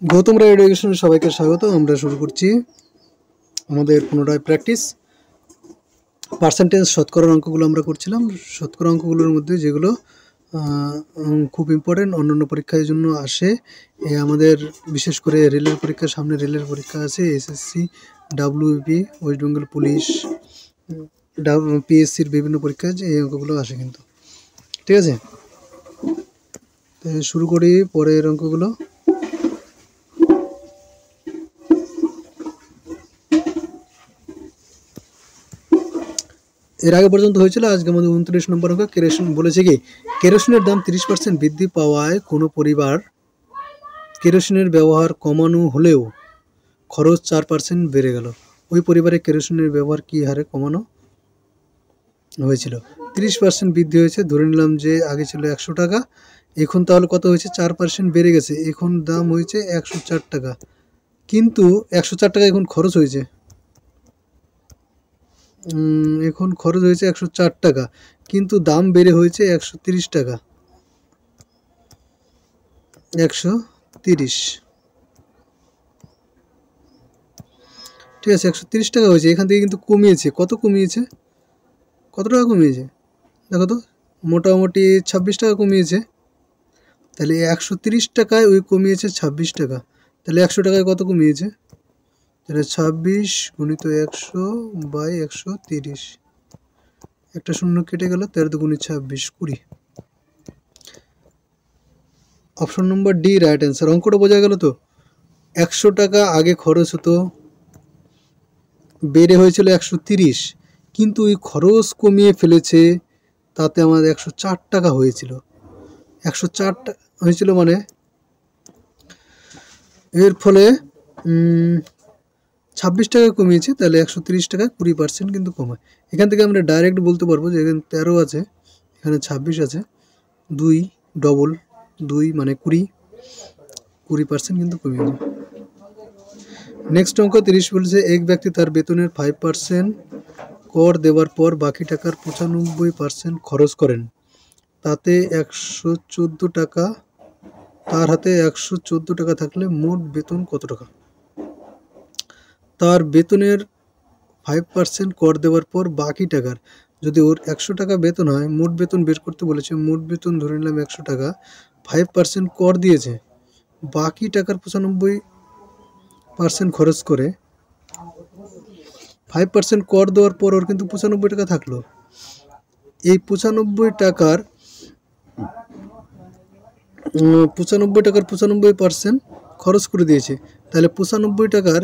গৌতম রায় এডুকেশনে সবাইকে স্বাগত। আমরা শুরু করছি আমাদের পুনরায় প্র্যাকটিস। পার্সেন্টেজ শতকরার অঙ্কগুলো আমরা করছিলাম। শতকরা অঙ্কগুলোর মধ্যে যেগুলো খুব ইম্পর্টেন্ট, অন্যান্য পরীক্ষার জন্য আসে, আমাদের বিশেষ করে রেলের পরীক্ষার সামনে রেলের পরীক্ষা আছে, SSC, WB, West Bengal police, পিএসসির বিভিন্ন পরীক্ষায় এই অঙ্কগুলো আসে কিন্তু। ঠিক আছে, শুরু করি পরের অঙ্কগুলো। এর আগে পর্যন্ত হয়েছিল, আজকে আমাদের 29 নম্বর অঙ্ক। কেরোসিন বলেছে কি, কেরোসিনের দাম 30% বৃদ্ধি পাওয়ায় কোনো পরিবার কেরোসিনের ব্যবহার কমানো হলেও খরচ 4% বেড়ে গেল। ওই পরিবারে কেরোসিনের ব্যবহার কী হারে কমানো হয়েছিল? 30% বৃদ্ধি হয়েছে, ধরে নিলাম যে আগে ছিল 100 টাকা, এখন তাহলে কত হয়েছে? 4% বেড়ে গেছে, এখন দাম হয়েছে 104 টাকা। কিন্তু 104 টাকা এখন খরচ হয়েছে, এখন খরচ হয়েছে 104 টাকা, কিন্তু দাম বেড়ে হয়েছে 130 টাকা। 130, ঠিক আছে, 130 টাকা হয়েছে। এখান থেকে কিন্তু কমিয়েছে, কত কমিয়েছে? কত টাকা কমিয়েছে দেখো তো, মোটামুটি 26 টাকা কমিয়েছে। তাহলে 130 টাকায় ওই কমিয়েছে 26 টাকা, তাহলে 100 টাকায় কত কমিয়েছে? তাহলে 26 গুণিত 100 বাই 130, একটা শূন্য কেটে গেল, 13 দুগুণে 26, 20। Option number D right answer. অঙ্কটা বোঝা গেল তো? 100 টাকা আগে খরচ হতো, বেড়ে হয়েছিল 130, কিন্তু ওই খরচ কমিয়ে ফেলেছে, তাতে আমাদের 104 টাকা হয়েছিল। 104 টাকা হয়েছিল মানে এর ফলে 26 টাকা কমিয়েছে, তাহলে 130 টাকা 20% কিন্তু কমায়। এখান থেকে আমরা ডাইরেক্ট বলতে পারবো যে এখানে 13 আছে, এখানে 26 আছে, 2 ডবল 2 মানে 20% কিন্তু কমিয়েছে। নেক্সট অঙ্ক 30 বলছে, এক ব্যক্তি তার বেতনের 5% কর দেওয়ার পর বাকি টাকার 95% খরচ করেন, তাতে 114 টাকা, তার হাতে 114 টাকা থাকলে মোট বেতন কত টাকা? তার বেতনের 5% কর দেওয়ার পর বাকি টাকার, যদি ওর 100 টাকা বেতন হয়, মোট বেতন বের করতে বলেছে, মোট বেতন ধরে নিলাম 100 টাকা, 5% কর দিয়েছে, বাকি টাকার 95% খরচ করে, 5% কর দেওয়ার পর ওর কিন্তু 95 টাকা থাকলো। এই 95 টাকার 95% খরচ করে দিয়েছে, তাহলে 95 টাকার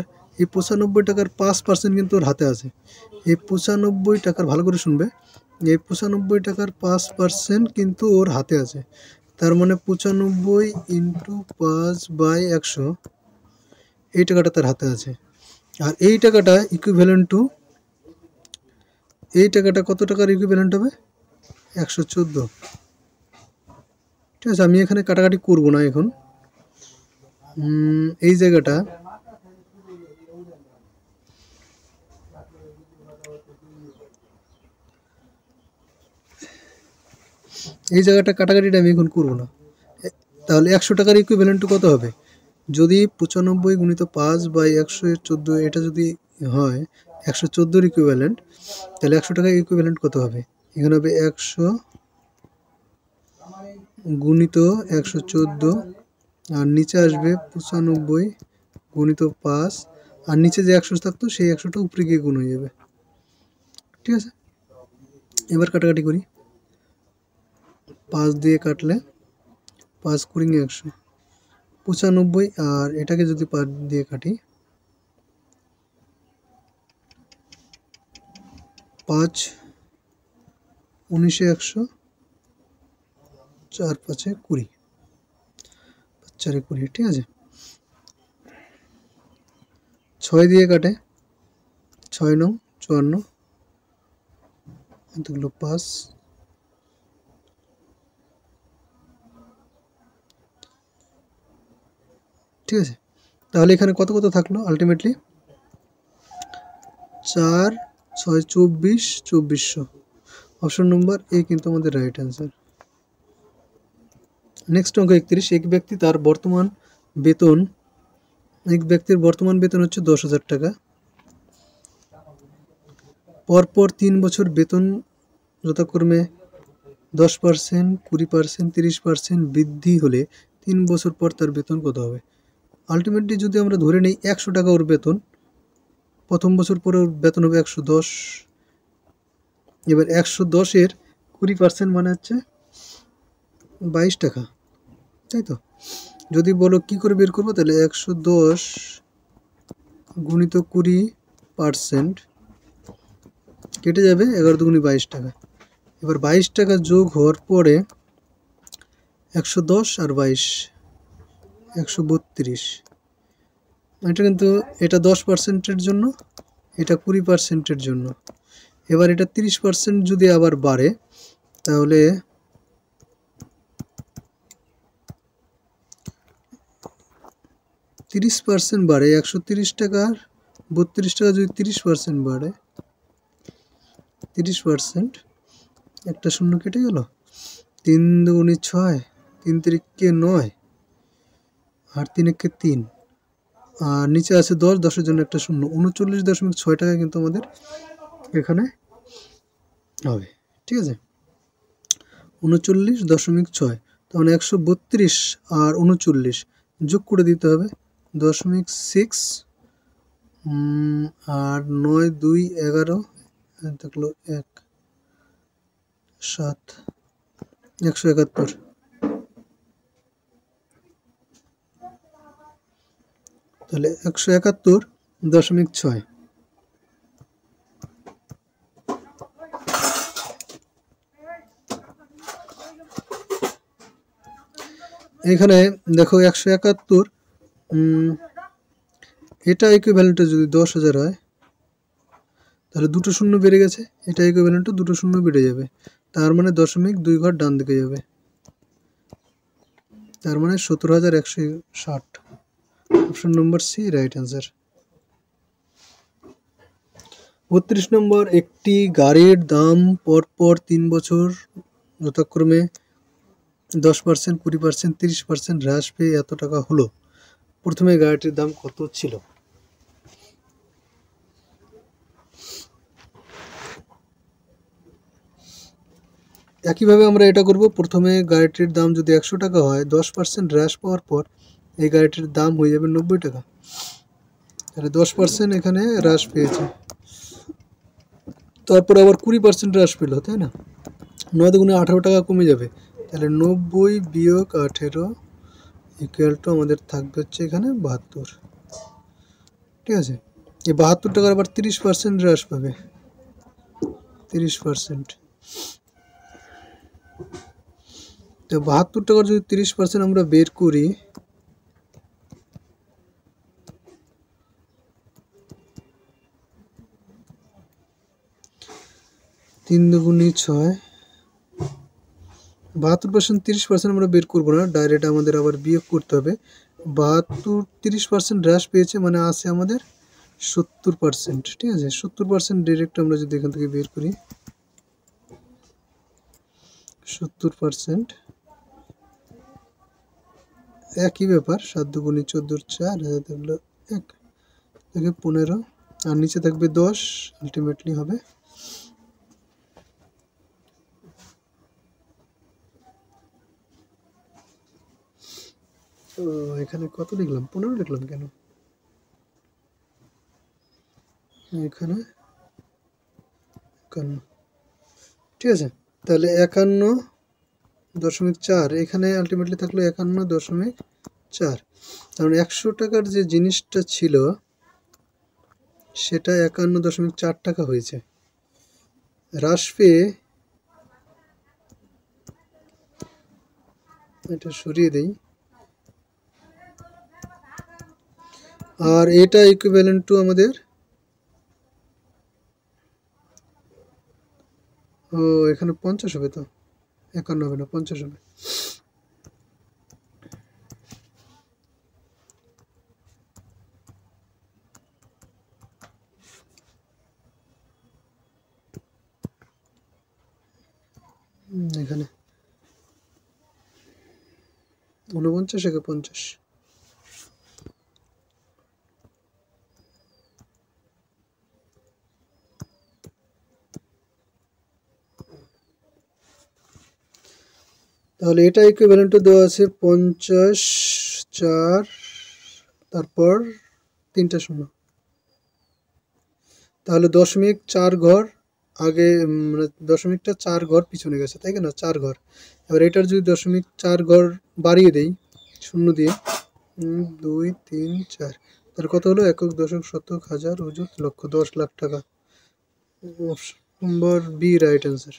5% কিন্তু ওর হাতে আছে। এই 95 টাকার, ভালো করে শুনবে, এই 95 টাকার 5% কিন্তু ওর হাতে আছে। তার মানে 95 ইন্টু 5/100, এই টাকাটা তার হাতে আছে। আর এই টাকাটা ইকুইভ্যালেন্ট টু, এই টাকাটা কত টাকার ইকুইভ্যালেন্ট হবে? 114। ঠিক আছে, আমি এখানে কাটাকাটি করব না এখন। এই জায়গাটা, কাটাকাটিটা আমি এখন করব না। তাহলে 100 টাকার ইকুইভ্যালেন্ট কত হবে? যদি 95 গুণিত 5/114, এটা যদি হয় 114 ইকুইভ্যালেন্ট, তাহলে 100 টাকার ইকুইভ্যালেন্ট কত হবে? এখানে হবে 100 গুণিত 114, আর নিচে আসবে 95 গুণিত 5, আর নিচে যে 100 থাকতো সেই 100টা উপরে গিয়ে গুণ হয়ে যাবে। ঠিক আছে, এবার কাটাকাটি করি। 5 দিয়ে কাটলে 5 কুড়ি 100, 95, আর এটাকে যদি 5 দিয়ে কাটি, 5 19 100, 4 5 20, 4 20। ঠিক আছে, 6 দিয়ে কাটে, 6 9 54, এতগুলো 5, ঠিক আছে। তাহলে এখানে কত কত থাকলো আলটিমেটলি? 4 6 24, 2400। অপশন নম্বর এ কিন্তু আমাদের রাইট অ্যান্সার। নেক্সট অঙ্ক 31, এক ব্যক্তি তার বর্তমান বেতন এক ব্যক্তির বর্তমান বেতন হচ্ছে 10,000 টাকা। পরপর 3 বছর বেতন যথাক্রমে 10%, 20%, 30% বৃদ্ধি হলে 3 বছর পর তার বেতন কত হবে? আলটিমেটলি যদি আমরা ধরে নিই 100 টাকা ওর বেতন, প্রথম বছর পরে ওর বেতন হবে 110। এবার 110-এর 20% মানে হচ্ছে 22 টাকা, তাই তো? যদি বলো কি করে বের করবো, তাহলে 110 গুণিত 20% কেটে যাবে 11 দুগুণি 22 টাকা। এবার 22 টাকা যোগ হওয়ার পরে 110 আর 22 132। এটা কিন্তু এটা 10%-এর জন্য, এটা 20%-এর জন্য। এবার এটা 30% যদি আবার বাড়ে, তাহলে 30% বাড়ে 130 টাকার 32 টাকা যদি 30% বাড়ে, 30%, একটা শূন্য কেটে গেল, 3 দুগুণি 6, 3 তিরিকে 9, আর 3 একে 3, আর নিচে আছে 10, 10-এর জন্য একটা শূন্য, 39.6 টাকা কিন্তু আমাদের এখানে হবে। ঠিক আছে, 39.6, তাহলে 132 আর 39 যোগ করে দিতে হবে 0.6, আর 9, 2, 11 থাকলো 1, 7, 171। তাহলে 171.6। এখানে দেখো 171, এটা ইকুইভ্যালেন্ট যদি 10,000 হয়, তাহলে দুটো শূন্য বেড়ে গেছে, এটা ইকুইভ্যালেন্ট দুটো শূন্য বেড়ে যাবে, তার মানে 0.2 ঘর ডান দিকে যাবে, তার মানে 17,160। Option number C right answer. 32 number, একটি গাড়ির দাম পরপর 3 বছর যথাক্রমে 10%, 20%, 30% হ্রাস পেয়ে এত টাকা হলো। প্রথমে গাড়িটির দাম কত ছিল? একইভাবে আমরা এটা করব। প্রথমে গাড়িটির দাম যদি 100 টাকা হয়, 10% হ্রাস পাওয়ার পর এই গাড়িটির দাম হয়ে যাবে 90 টাকা। তাহলে 10% এখানে হ্রাস পেয়েছে, তারপর আবার 20% হ্রাস পেল, তাই না? 9 দুগুণে 18 টাকা কমে যাবে, তাহলে 90 বিয়োগ 18 ইকুয়াল টু আমাদের থাকবে হচ্ছে এখানে 72। ঠিক আছে, এই 72 টাকার আবার 30% হ্রাস পাবে, 30%। তো 72 টাকার যদি 30% আমরা বের করি, 3 দুগুণি 6, 72% 30% আমরা বের করবো না, ডাইরেক্ট আমাদের আবার বিয়োগ করতে হবে। 72 30% হ্রাস পেয়েছে মানে আছে আমাদের 70%। ঠিক আছে, 70% ডিরেক্ট আমরা যদি এখান থেকে বের করি, 70%, একই ব্যাপার, 7 দুগুণি 14, 4 থাকলো 1 থেকে 15, আর নিচে থাকবে 10, আলটিমেটলি হবে এখানে কত লিখলাম, 15 লিখলাম কেন, এখানে 51। ঠিক আছে, তাহলে 51.4, এখানে আলটিমেটলি থাকলো 51.4। কারণ 100 টাকার যে জিনিসটা ছিল সেটা 51.4 টাকা হয়েছে, হ্রাস পেয়ে, এটা সরিয়ে দেই, আর এটা ইকুইভ্যালেন্ট টু আমাদের, ও এখানে 50 হবে, তো 51 হবে না, 50 হবে। এখানে 49 একে 50, তাহলে এটা ইকুইভ্যালেন্ট টু দেওয়া আছে 50, 4, তারপর 3টা শূন্য। তাহলে 0.4 ঘর আগে, মানে 0.4 ঘর পিছনে গেছে, তাই না? 4 ঘর। এবার এটার যদি 0.4 ঘর বাড়িয়ে দেই শূন্য দিয়ে, 2, 3, 4, তাহলে কত হলো? একক, দশক, শতক, হাজার, অযুত, লক্ষ, 10 লাখ টাকা। Option number B right answer.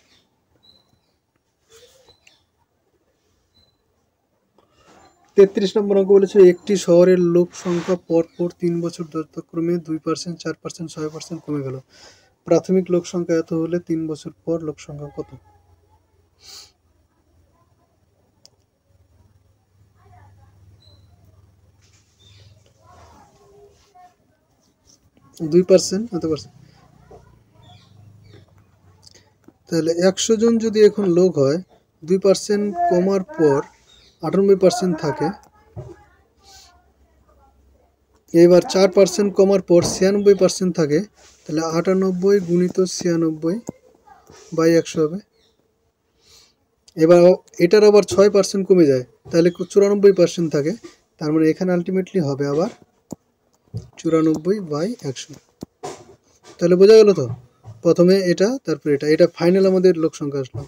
33 number অঙ্ক বলেছে একটি শহরের লোক সংখ্যা পরপর 3 বছর যথাক্রমে 2%, 4%, 6% কমে গেল। প্রাথমিক লোক সংখ্যা এত হলে 3 বছর পর লোক সংখ্যা কত? 2% হতে পারছে। তাহলে 100 জন যদি এখন লোক হয়, 2% কমার পর 98% থাকে। এবার 4% কমার পর 96% থাকে। তাহলে 98 গুণিত 96/100 হবে। এবার এটার আবার 6% কমে যায়, তাহলে 94% থাকে। তার মানে এখানে আলটিমেটলি হবে আবার 94/100। তাহলে বোঝা গেল তো? প্রথমে এটা, তারপরে এটা ফাইনাল আমাদের লোক সংখ্যা আসলো।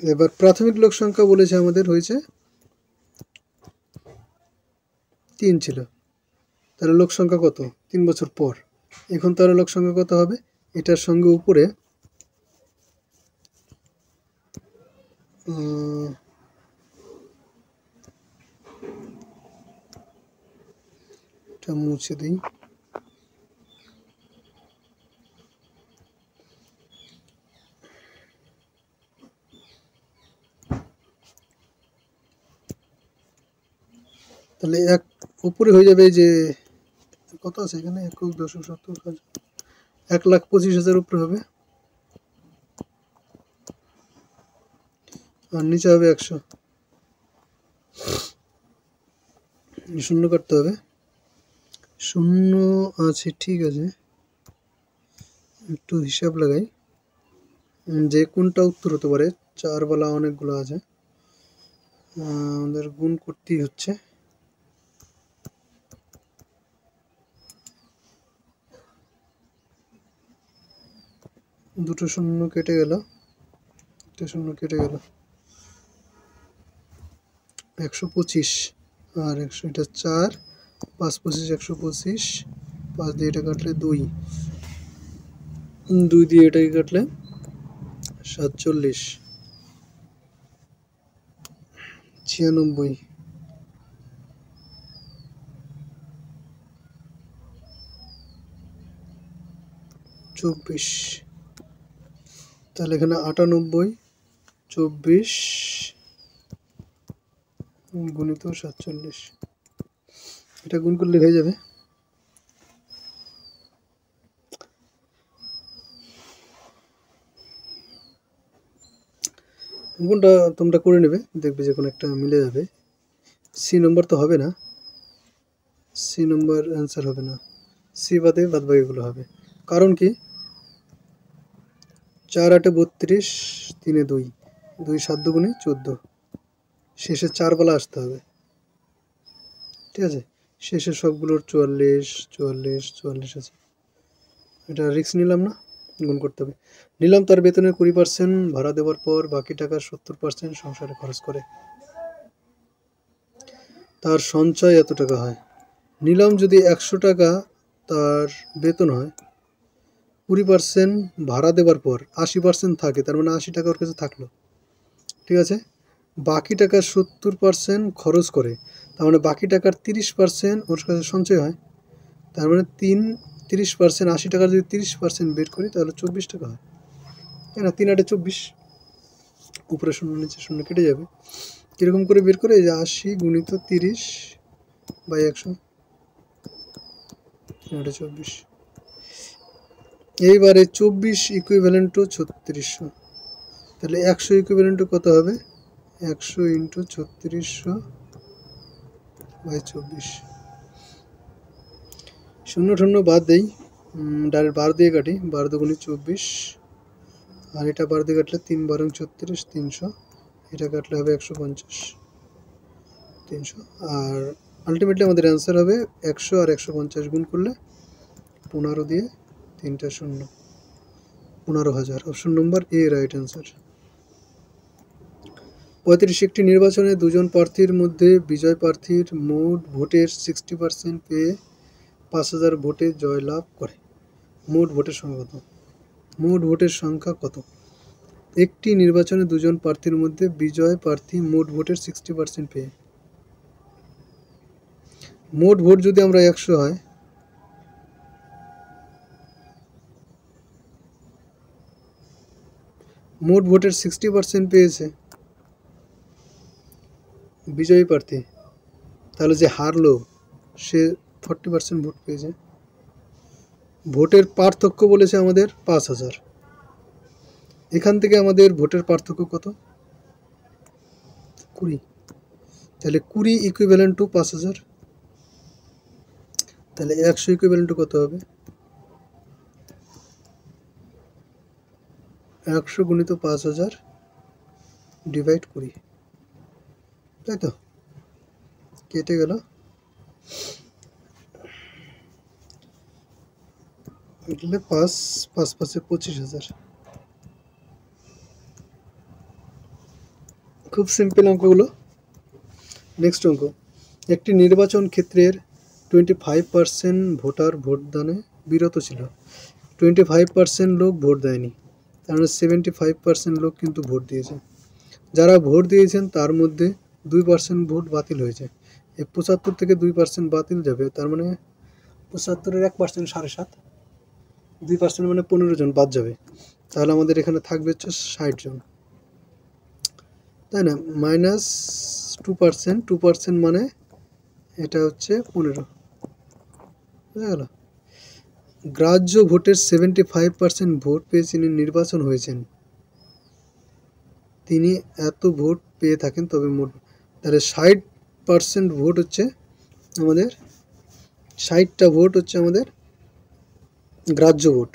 এবার প্রাথমিক লোক সংখ্যা বলেছে আমাদের হয়েছে 3 ছিল। তাহলে লোক সংখ্যা কত 3 বছর পর? এখন তাহলে লোক সংখ্যা কত হবে? এটার সঙ্গে উপরে এটা মুছে দিই। তাহলে এক উপরে হয়ে যাবে যে কত আছে এখানে, 1,10,70,000, 1,25,000 উপরে হবে, আর নিচে হবে 100। শূন্য কাটতে হবে, শূন্য আছে, ঠিক আছে। একটু হিসাব লাগাই যে কোনটা উত্তর হতে পারে। 4 বলা অনেকগুলো আছে, আমাদের গুণ করতেই হচ্ছে। দুটো শূন্য কেটে গেল, একটা শূন্য কেটে গেল, 125 আর 100, এটা 4, 5, 25, 125, 5 দিয়ে এটা কাটলে 2, 2 দিয়ে এটাকে কাটলে 47, 96, 24। তাহলে এখানে 98, 24 গুণিত 47, এটা গুণ করলে হয়ে যাবে। গুণটা তোমরা করে নেবে, দেখবে যে কোনো একটা মিলে যাবে। সি নম্বর তো হবে না, সি নম্বর অ্যান্সার হবে না, সি বাদে বাদবাকিগুলো হবে। কারণ কি, 4 8 32, 3 2, 2 7 দুগুণে 14, শেষে 4 বলা আসতে হবে, ঠিক আছে। শেষে সবগুলোর 44, 44, 44 আছে। এটা রিস্ক নিলাম না, গুণ করতে হবে। নিলাম তার বেতনের 20% ভাড়া দেওয়ার পর বাকি টাকার 70% সংসারে খরচ করে, তার সঞ্চয় এত টাকা হয়। নিলাম যদি 100 টাকা তার বেতন হয়, 20% ভাড়া দেওয়ার পর 80% থাকে, তার মানে 80 টাকা ওর কাছে থাকলো, ঠিক আছে। বাকি টাকার 70% খরচ করে, তার মানে বাকি টাকার 30% ওর কাছে সঞ্চয় হয়। তার মানে 30%, 80 টাকার যদি 30% বের করি তাহলে 24 টাকা হয়, তাই না? 3 8 24, উপরে শূন্য নিচে শূন্য কেটে যাবে। কীরকম করে বের করে? এই যে 80 গুণিত 30/100, 3 8 24। এইবারে 24 ইকুইভ্যালেন্ট টু 3600। তাহলে 100 ইকুইভ্যালেন্ট টু কত হবে? 100 ইন্টু 3600/24। শূন্য শূন্য বাদ দেই, ডাইরেক্ট বার দিয়ে কাটি, 12 দুগুণে 24 আর এটা বার দিয়ে কাটলে 3 বারং 36, 300, এটা কাটলে হবে 150, 300। আর আলটিমেটলি আমাদের অ্যান্সার হবে 100 আর 150 গুণ করলে 15 দিয়ে 3টা শূন্য, 15,000। অপশন নম্বর এ রাইট অ্যান্সার। 35 একটি নির্বাচনে দুজন প্রার্থীর মধ্যে বিজয় প্রার্থীর মোট ভোটের 60% পেয়ে 5,000 ভোটে জয়লাভ করে। মোট ভোটের সংখ্যা কত? মোট ভোটের সংখ্যা কত? একটি নির্বাচনে দুজন প্রার্থীর মধ্যে বিজয় প্রার্থী মোট ভোটের 60% পেয়ে, মোট ভোট যদি আমরা 100 হয়, মোট ভোটের 60% পেয়েছে বিজয়ী প্রার্থী, তাহলে যে হারলো সে 40% ভোট পেয়েছে। ভোটের পার্থক্য বলেছে আমাদের 5,000, এখান থেকে আমাদের ভোটের পার্থক্য কত? 20, তাহলে 20 ইকুইভ্যালেন্ট টু 5,000, তাহলে 100 ইকুইভ্যালেন্ট টু কত হবে? 100 গুণিত 5,000 ডিভাইড 20, তাই তো? কেটে গেল, એટલે 5 5 5 25,000। খুব সিম্পল অঙ্কগুলো। নেক্সট অঙ্ক, একটি নির্বাচন ক্ষেত্রের 25% ভোটার ভোটদানে বিরত ছিল, 25% লোক ভোট দেয়নি, তার মানে 75% লোক কিন্তু ভোট দিয়েছে। যারা ভোট দিয়েছেন তার মধ্যে 2% ভোট বাতিল হয়েছে। এই 75 থেকে 2% বাতিল যাবে, তার মানে 75-এর 1% 7.5, 2% মানে 15 জন বাদ যাবে। তাহলে আমাদের এখানে থাকবে হচ্ছে 60 জন, তাই না? মাইনাস 2%, 2% মানে এটা হচ্ছে 15, বুঝা গেল? গ্রাহ্য ভোটের 75% ভোট পেয়ে যিনি নির্বাচন হয়েছেন তিনি এত ভোট পেয়ে থাকেন, তবে মোট, তাহলে 60% ভোট হচ্ছে আমাদের, 60টা ভোট হচ্ছে আমাদের গ্রাহ্য ভোট।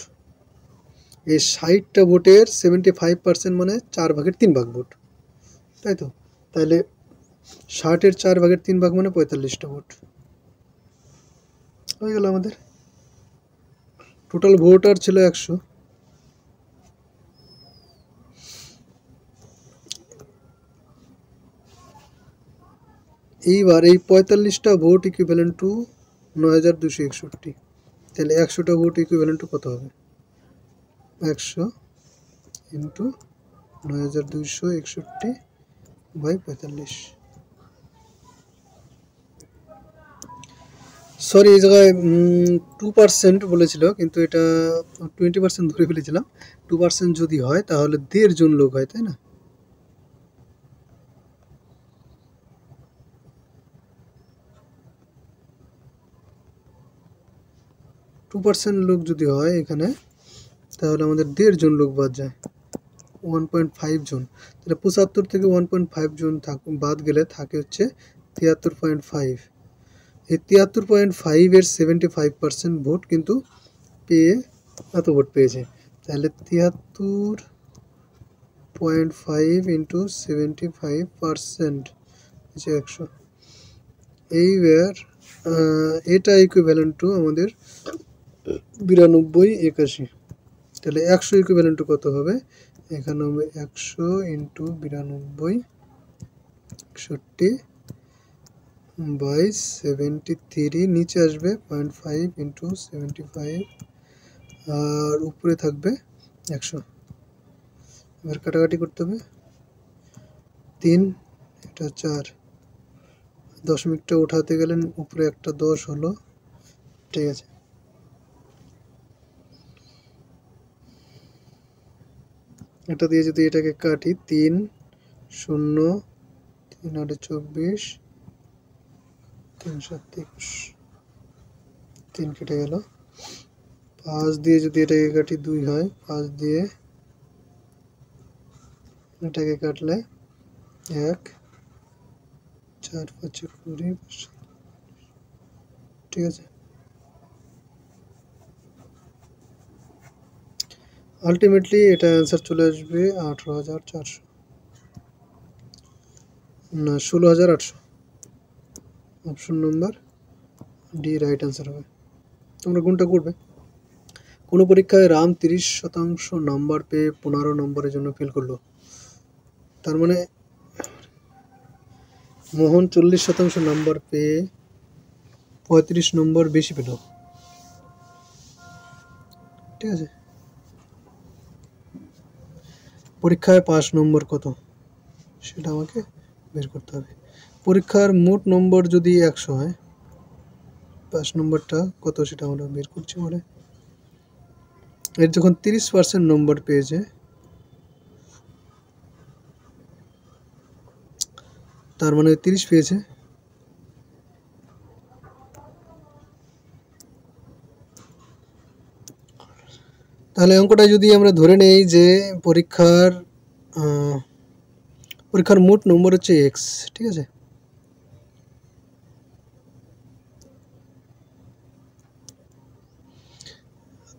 এই 60টা ভোটের 75% মানে 4/3 ভোট, তাই তো? তাহলে 60-এর 4/3 মানে 45টা ভোট হয়ে গেল আমাদের। টোটাল ভোটার ছিল 100। এইবার এই 45টা ভোট ইকুইভ্যালেন্ট টু 9,261, তাহলে 100টা ভোট ইকুইভ্যালেন্ট টু কত হবে? 100 ইন্টু 9,261/45। সরি, এই জায়গায় 2% বলেছিল, কিন্তু এটা 20% ধরে ফেলেছিলাম। 2% যদি হয় তাহলে 1.5 জন লোক হয়, তাই না? টু পার্সেন্ট লোক যদি হয় এখানে, তাহলে আমাদের 1.5 জন লোক বাদ যায়, 1.5 জন। তাহলে 75 থেকে 1.5 জন বাদ গেলে থাকে হচ্ছে 73.5। এই 73.5-এর 75% ভোট কিন্তু পেয়ে এত ভোট পেয়েছে, তাহলে 73.5 ইন্টু 75% হচ্ছে 100। এইবার এটা ইকুইভ্যালেন্ট টু আমাদের 9281। তাহলে 100 ইকুইভ্যালেন্ট টু কত হবে? এখানে হবে 100 ইন্টু 92/73, নিচে আসবে 0.5 ইন্টু 75, আর উপরে থাকবে 100। এবার কাটাকাটি করতে হবে, 3, এটা 4, দশমিকটা উঠাতে গেলেন উপরে একটা 10 হলো, ঠিক আছে। এটা দিয়ে যদি এটাকে কাটি, 3 0 3 8 24 3 7 21, 3 কেটে গেল। 5 দিয়ে যদি এটাকে কাটি 2 হয়, 5 দিয়ে এটাকে কাটলে 1, 4 5 20, ঠিক আছে। আলটিমেটলি এটা অ্যান্সার চলে আসবে 18,400 না 16,800। Option number D right answer হবে। তোমরা কোনটা করবে? কোনো পরীক্ষায় রাম 30% নাম্বার পেয়ে 15 নম্বরের জন্য ফেল করলো, তার মানে মোহন 40% নাম্বার পেয়ে 35 নম্বর বেশি পেল, ঠিক আছে। পরীক্ষায় পাস নম্বর কত সেটা আমাকে বের করতে হবে। পরীক্ষার মোট নম্বর যদি 100 হয়, পাস নম্বরটা কত সেটা আমরা বের করছি। বলে এর যখন 30% নম্বর পেয়েছে, তার মানে 30 পেয়েছে, তাহলে অঙ্কটা যদি আমরা ধরে নেই যে পরীক্ষার মোট নম্বর হচ্ছে এক্স, ঠিক আছে।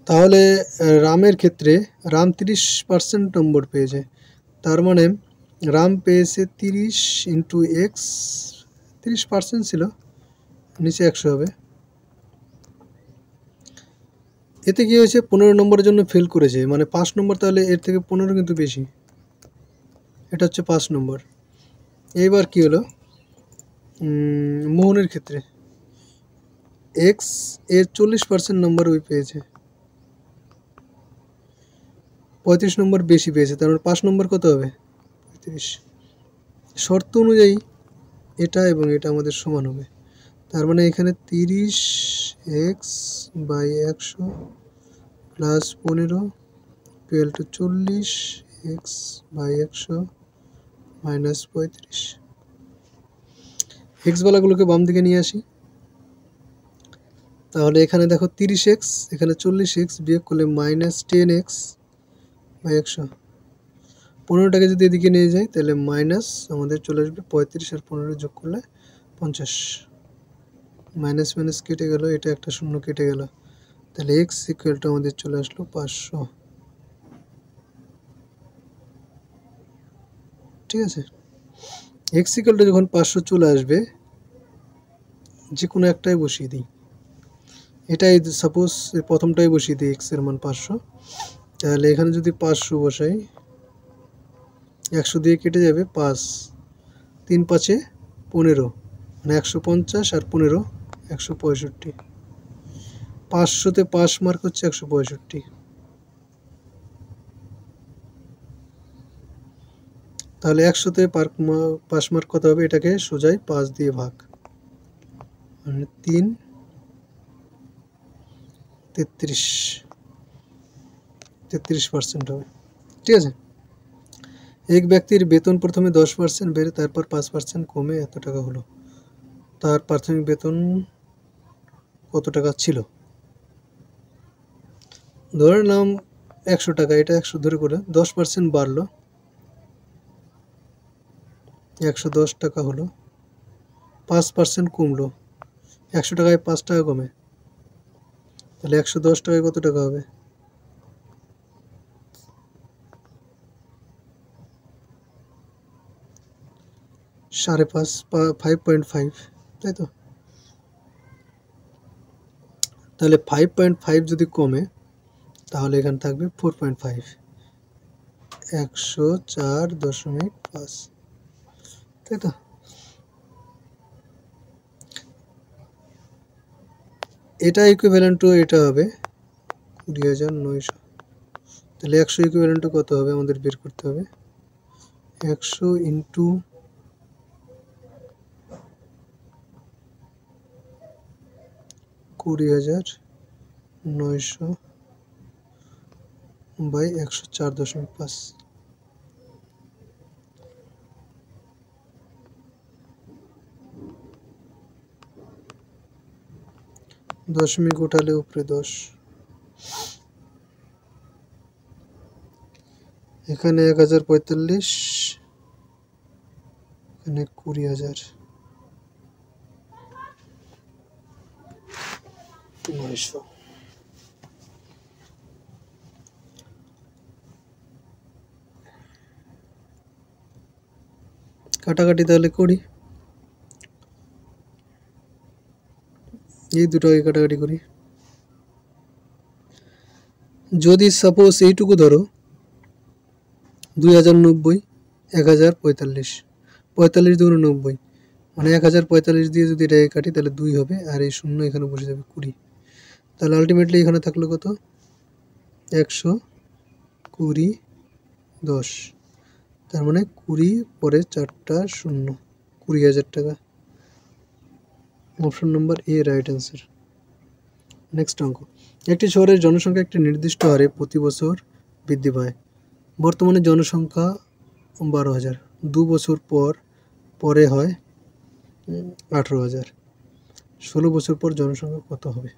তাহলে রামের ক্ষেত্রে রাম 30% নম্বর পেয়েছে, তার মানে রাম পেয়েছে 30 ইন্টু এক্স, 30% ছিল, নিচে 100 হবে। এতে কি হয়েছে, 15 নম্বরের জন্য ফেল করেছে, মানে 5 নম্বর, তাহলে এর থেকে 15 কিন্তু বেশি, এটা হচ্ছে 5 নম্বর। এইবার কি হলো, মোহনের ক্ষেত্রে এক্স এর 40% নম্বর ওই পেয়েছে, 35 নম্বর বেশি পেয়েছে, তার মানে 5 নম্বর কত হবে, 35। শর্ত অনুযায়ী এটা এবং এটা আমাদের সমান হবে, তার মানে এখানে 30 x by 100 plus 15 equal to 40 x by 100 minus 35। X বলাগুলোকে বাম দিকে নিয়ে আসি, তাহলে এখানে দেখো 30 এক্স, এখানে 40 এক্স, বিয়োগ করলে মাইনাস 10 এক্স বাই 100। 15টাকে যদি এদিকে নিয়ে যাই তাহলে মাইনাস আমাদের চলে আসবে 35 আর 15 যোগ করলে 50। মাইনাস মাইনাস কেটে গেল, এটা একটা শূন্য কেটে গেল, তাহলে এক্স ইকুয়াল টু আমাদের চলে আসলো 500, ঠিক আছে। এক্স ইকুয়াল টু যখন 500 চলে আসবে, যে কোনো একটাই বসিয়ে দিই, এটাই সাপোজ প্রথমটাই বসিয়ে দিই, এক্স এর মান 500, তাহলে এখানে যদি 500 বসাই, 100 দিয়ে কেটে যাবে 5, 3 5 15, মানে 150 আর 15 165। 500-তে পাস মার্ক হচ্ছে 165, তাহলে 100-তে পাস মার্ক কত হবে, এটাকে সোজাই 5 দিয়ে ভাগ, মানে 3 33% হবে, ঠিক আছে। এক ব্যক্তির বেতন প্রথমে 10% বেড়ে তারপর 5% কমে এত টাকা হলো, তার প্রাথমিক বেতন কত টাকা ছিল। ধরে নাম 100 টাকা, এটা 100 ধরে করে 10% বাড়লো, 110 টাকা হলো, 5% কমলো, 100 টাকায় 5 টাকা কমে, তাহলে 110 টাকায় কত টাকা হবে, 5.5, তাই তো। তাহলে 5.5 যদি কমে, তাহলে এখানে থাকবে 4.5, 104.5, তাই তো। এটা ইকুইভ্যালেন্ট টু এটা হবে 20,900, তাহলে 100 ইকুইভ্যালেন্ট টু কত হবে আমাদের বের করতে হবে, 100 ইন্টু 20,900 বাই 104.5। দশমিক উঠালে উপরে 10, এখানে 1045, এখানে 20,900। কাটাকাটি তাহলে করি, এই দুটোকে কাটাকাটি করি। যদি সাপোজ এইটুকু ধরো 2090, 1045, 45 দুগুণে 90, মানে 1045 দিয়ে যদি এটাকে কাটি তাহলে 2 হবে, আর এই শূন্য এখানে বসে যাবে 20। তাহলে আলটিমেটলি এখানে থাকলো কত? 120, 10, তার মানে 20 পরে 4টা শূন্য, 20,000 টাকা। Option number A right answer. Next অঙ্ক, একটি শহরের জনসংখ্যা একটি নির্দিষ্ট হারে প্রতি বছর বৃদ্ধি পায়। বর্তমানে জনসংখ্যা 12,000, 2 বছর পরে হয় 18,000। 16 বছর পর জনসংখ্যা কত হবে?